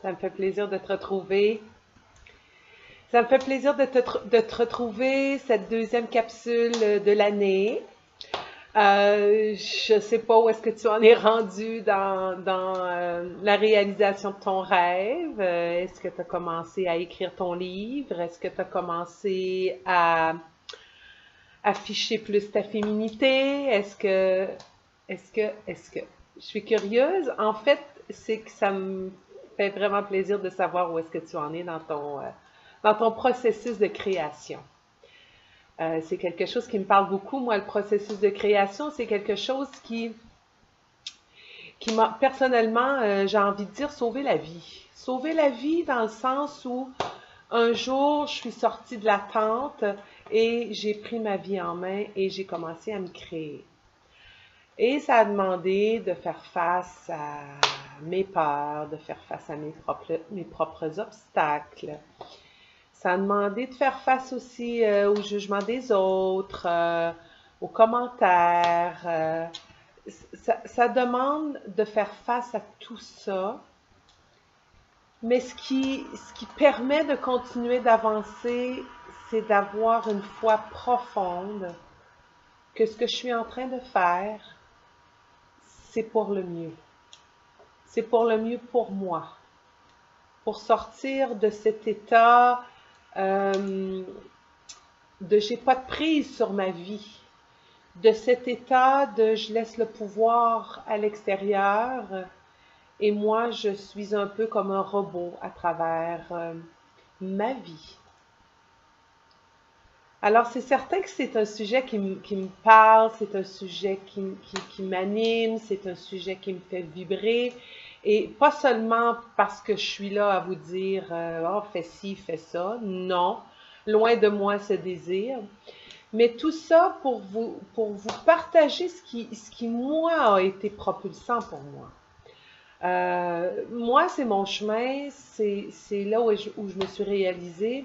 Ça me fait plaisir de te retrouver. Ça me fait plaisir de te retrouver cette deuxième capsule de l'année. Je ne sais pas où est-ce que tu en es rendu dans la réalisation de ton rêve. Est-ce que tu as commencé à écrire ton livre? Est-ce que tu as commencé à afficher plus ta féminité? Est-ce que? Je suis curieuse. En fait, c'est que ça me fait vraiment plaisir de savoir où est-ce que tu en es dans ton processus de création. C'est quelque chose qui me parle beaucoup. Moi, le processus de création, c'est quelque chose qui m'a, personnellement, j'ai envie de dire, sauvé la vie. Sauver la vie dans le sens où un jour, je suis sortie de la tente et j'ai pris ma vie en main et j'ai commencé à me créer. Et ça a demandé de faire face à mes peurs, de faire face à mes propres obstacles. Ça a demandé de faire face aussi au jugement des autres, aux commentaires. Ça demande de faire face à tout ça. Mais ce qui permet de continuer d'avancer, c'est d'avoir une foi profonde que ce que je suis en train de faire, c'est pour le mieux. C'est pour le mieux pour moi. Pour sortir de cet état de j'ai pas de prise sur ma vie, de cet état de je laisse le pouvoir à l'extérieur et moi je suis un peu comme un robot à travers ma vie. Alors c'est certain que c'est un sujet qui me parle, c'est un sujet qui m'anime, c'est un sujet qui me fait vibrer. Et pas seulement parce que je suis là à vous dire oh, fais ci, fais ça. Non, loin de moi ce désir. Mais tout ça pour vous partager ce qui moi, a été propulsant pour moi. Moi, c'est mon chemin, c'est là où je me suis réalisée,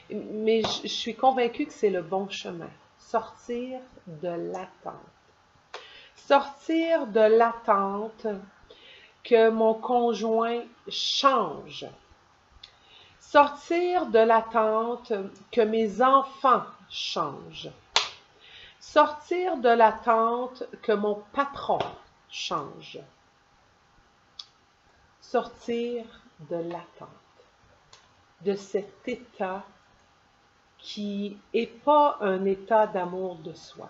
mais je suis convaincue que c'est le bon chemin. Sortir de l'attente. Sortir de l'attente que mon conjoint change. Sortir de l'attente que mes enfants changent. Sortir de l'attente que mon patron change. Sortir de l'attente, de cet état qui n'est pas un état d'amour de soi.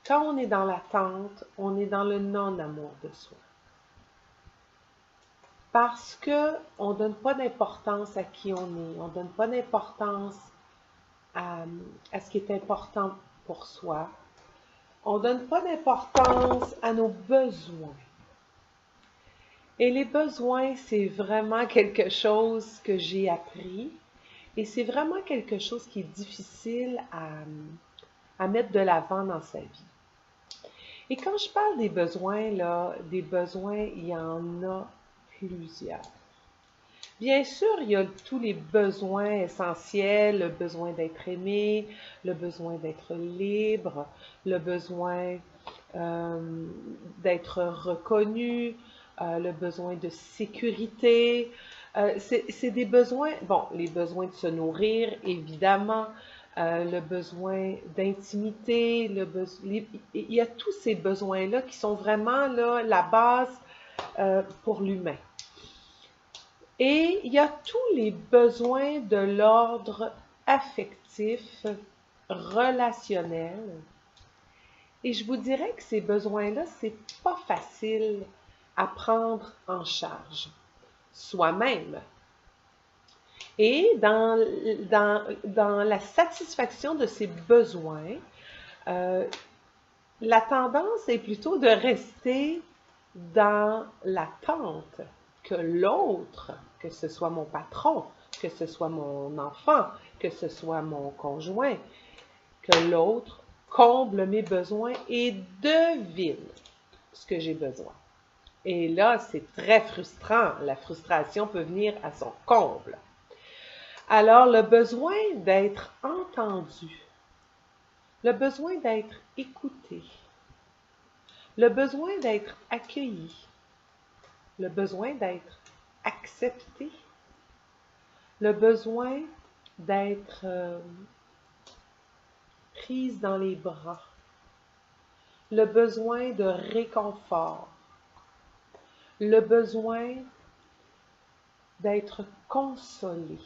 Quand on est dans l'attente, on est dans le non-amour de soi. Parce qu'on ne donne pas d'importance à qui on est, on ne donne pas d'importance à ce qui est important pour soi. On ne donne pas d'importance à nos besoins. Et les besoins, c'est vraiment quelque chose que j'ai appris et c'est vraiment quelque chose qui est difficile à mettre de l'avant dans sa vie. Et quand je parle des besoins, là, des besoins, il y en a plusieurs. Bien sûr, il y a tous les besoins essentiels, le besoin d'être aimé, le besoin d'être libre, le besoin d'être reconnu, le besoin de sécurité. C'est des besoins, bon, les besoins de se nourrir, évidemment, le besoin d'intimité, il y a tous ces besoins-là qui sont vraiment là, la base pour l'humain. Et il y a tous les besoins de l'ordre affectif, relationnel. Et je vous dirais que ces besoins-là, c'est pas facile à prendre en charge soi-même. Et dans la satisfaction de ces besoins, la tendance est plutôt de rester dans l'attente que l'autre, que ce soit mon patron, que ce soit mon enfant, que ce soit mon conjoint, que l'autre comble mes besoins et devine ce que j'ai besoin. Et là, c'est très frustrant. La frustration peut venir à son comble. Alors, le besoin d'être entendu, le besoin d'être écouté, le besoin d'être accueilli, le besoin d'être acceptée, le besoin d'être prise dans les bras, le besoin de réconfort, le besoin d'être consolée.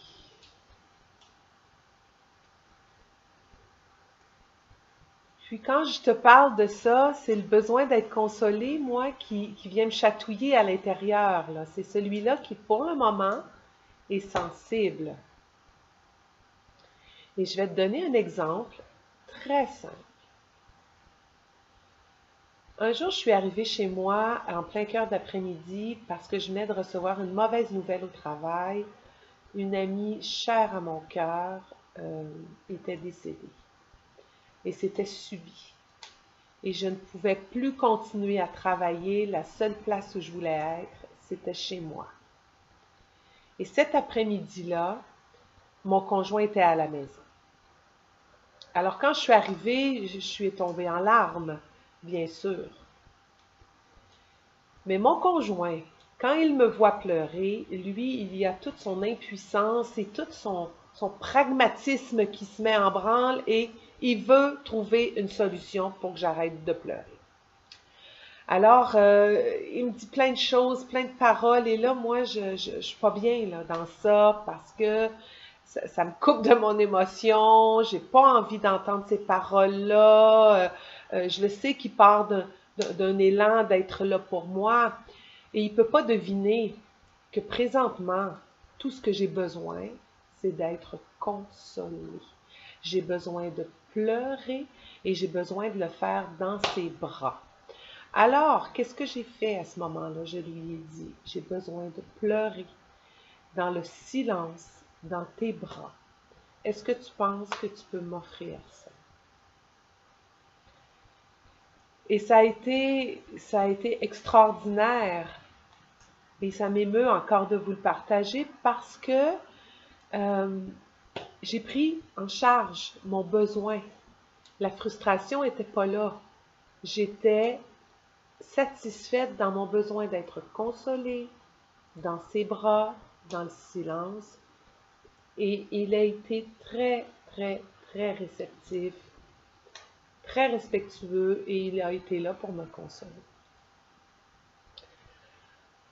Puis quand je te parle de ça, c'est le besoin d'être consolé, moi, qui vient me chatouiller à l'intérieur. C'est celui-là qui, pour le moment, est sensible. Et je vais te donner un exemple très simple. Un jour, je suis arrivée chez moi en plein cœur d'après-midi parce que je venais de recevoir une mauvaise nouvelle au travail. Une amie chère à mon cœur était décédée. Et c'était subi. Et je ne pouvais plus continuer à travailler. La seule place où je voulais être, c'était chez moi. Et cet après-midi-là, mon conjoint était à la maison. Alors quand je suis arrivée, je suis tombée en larmes, bien sûr. Mais mon conjoint, quand il me voit pleurer, lui, il y a toute son impuissance et tout son pragmatisme qui se met en branle et il veut trouver une solution pour que j'arrête de pleurer. Alors, il me dit plein de choses, plein de paroles, et là, moi, je suis pas bien là, dans ça parce que ça me coupe de mon émotion, j'ai pas envie d'entendre ces paroles-là, je le sais qu'il part d'un élan d'être là pour moi, et il peut pas deviner que présentement, tout ce que j'ai besoin, c'est d'être consolée. J'ai besoin de pleurer et j'ai besoin de le faire dans ses bras. Alors, qu'est-ce que j'ai fait à ce moment-là? Je lui ai dit, j'ai besoin de pleurer dans le silence, dans tes bras. Est-ce que tu penses que tu peux m'offrir ça? Et ça a été extraordinaire. Et ça m'émeut encore de vous le partager parce que j'ai pris en charge mon besoin. La frustration n'était pas là. J'étais satisfaite dans mon besoin d'être consolée, dans ses bras, dans le silence. Et il a été très, très, très réceptif, très respectueux et il a été là pour me consoler.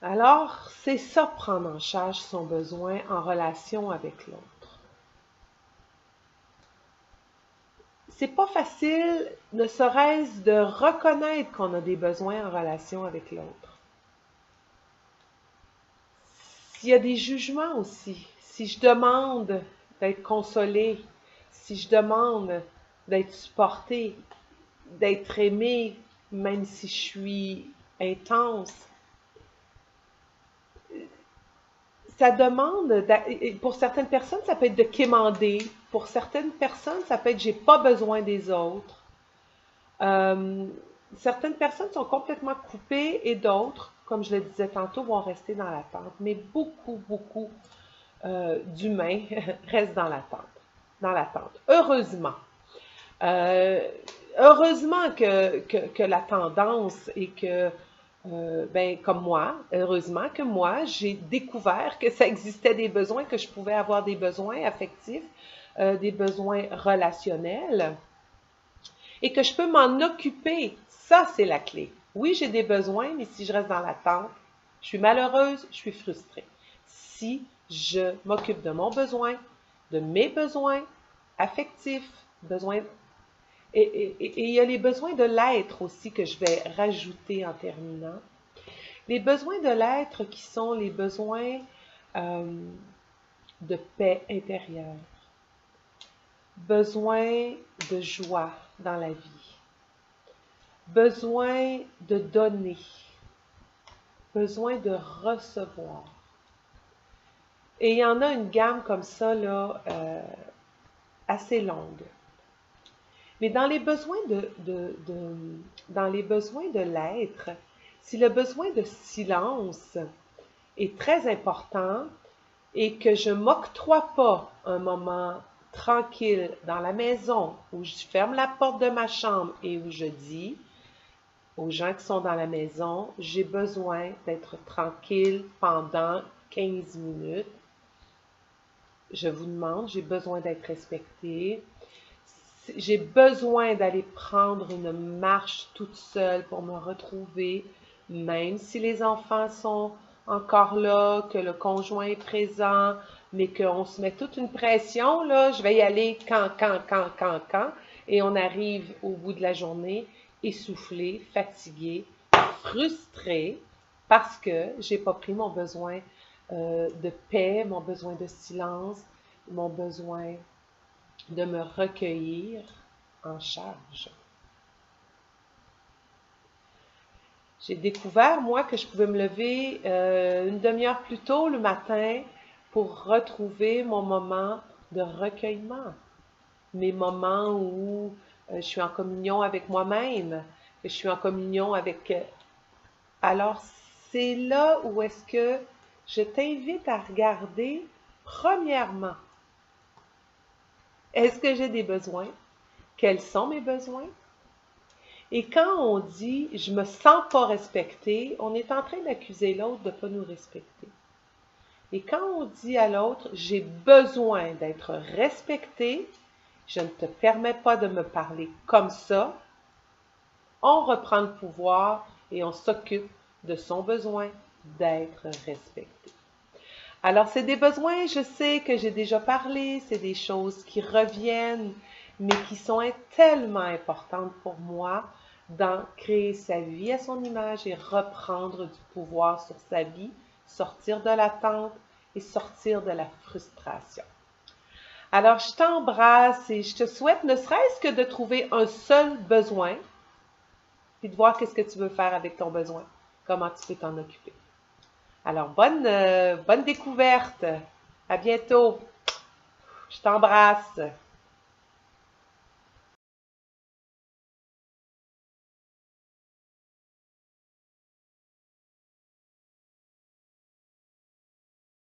Alors, c'est ça, prendre en charge son besoin en relation avec l'autre. C'est pas facile, ne serait-ce de reconnaître qu'on a des besoins en relation avec l'autre. S'il y a des jugements aussi, si je demande d'être consolée, si je demande d'être supportée, d'être aimée, même si je suis intense, ça demande, pour certaines personnes, ça peut être de quémander. Pour certaines personnes, ça peut être j'ai pas besoin des autres. Certaines personnes sont complètement coupées et d'autres, comme je le disais tantôt, vont rester dans l'attente. Mais beaucoup, beaucoup d'humains restent dans l'attente. Heureusement. Heureusement que la tendance est que comme moi, heureusement que moi, j'ai découvert que ça existait des besoins, que je pouvais avoir des besoins affectifs, des besoins relationnels, et que je peux m'en occuper. Ça, c'est la clé. Oui, j'ai des besoins, mais si je reste dans l'attente, je suis malheureuse, je suis frustrée. Si je m'occupe de mon besoin, de mes besoins affectifs, besoins. Et il y a les besoins de l'être aussi que je vais rajouter en terminant. Les besoins de l'être qui sont les besoins de paix intérieure, besoin de joie dans la vie, besoin de donner, besoin de recevoir. Et il y en a une gamme comme ça, là, assez longue. Mais dans les besoins dans les besoins de l'être, si le besoin de silence est très important et que je ne m'octroie pas un moment tranquille dans la maison où je ferme la porte de ma chambre et où je dis aux gens qui sont dans la maison, j'ai besoin d'être tranquille pendant 15 minutes. Je vous demande, j'ai besoin d'être respectée. J'ai besoin d'aller prendre une marche toute seule pour me retrouver, même si les enfants sont encore là, que le conjoint est présent, mais qu'on se met toute une pression, là, je vais y aller quand, et on arrive au bout de la journée essoufflé, fatigué, frustré, parce que j'ai pas pris mon besoin de paix, mon besoin de silence, mon besoin de me recueillir en charge. J'ai découvert, moi, que je pouvais me lever une demi-heure plus tôt le matin pour retrouver mon moment de recueillement. Mes moments où je suis en communion avec moi-même, que je suis en communion avec... Alors, c'est là où est-ce que je t'invite à regarder, premièrement, est-ce que j'ai des besoins? Quels sont mes besoins? Et quand on dit « je me sens pas respecté », on est en train d'accuser l'autre de ne pas nous respecter. Et quand on dit à l'autre « j'ai besoin d'être respecté », je ne te permets pas de me parler comme ça, on reprend le pouvoir et on s'occupe de son besoin d'être respecté. Alors, c'est des besoins, je sais que j'ai déjà parlé, c'est des choses qui reviennent, mais qui sont tellement importantes pour moi dans créer sa vie à son image et reprendre du pouvoir sur sa vie, sortir de l'attente et sortir de la frustration. Alors, je t'embrasse et je te souhaite ne serait-ce que de trouver un seul besoin, puis de voir qu'est-ce que tu veux faire avec ton besoin, comment tu peux t'en occuper. Alors, bonne découverte. À bientôt. Je t'embrasse.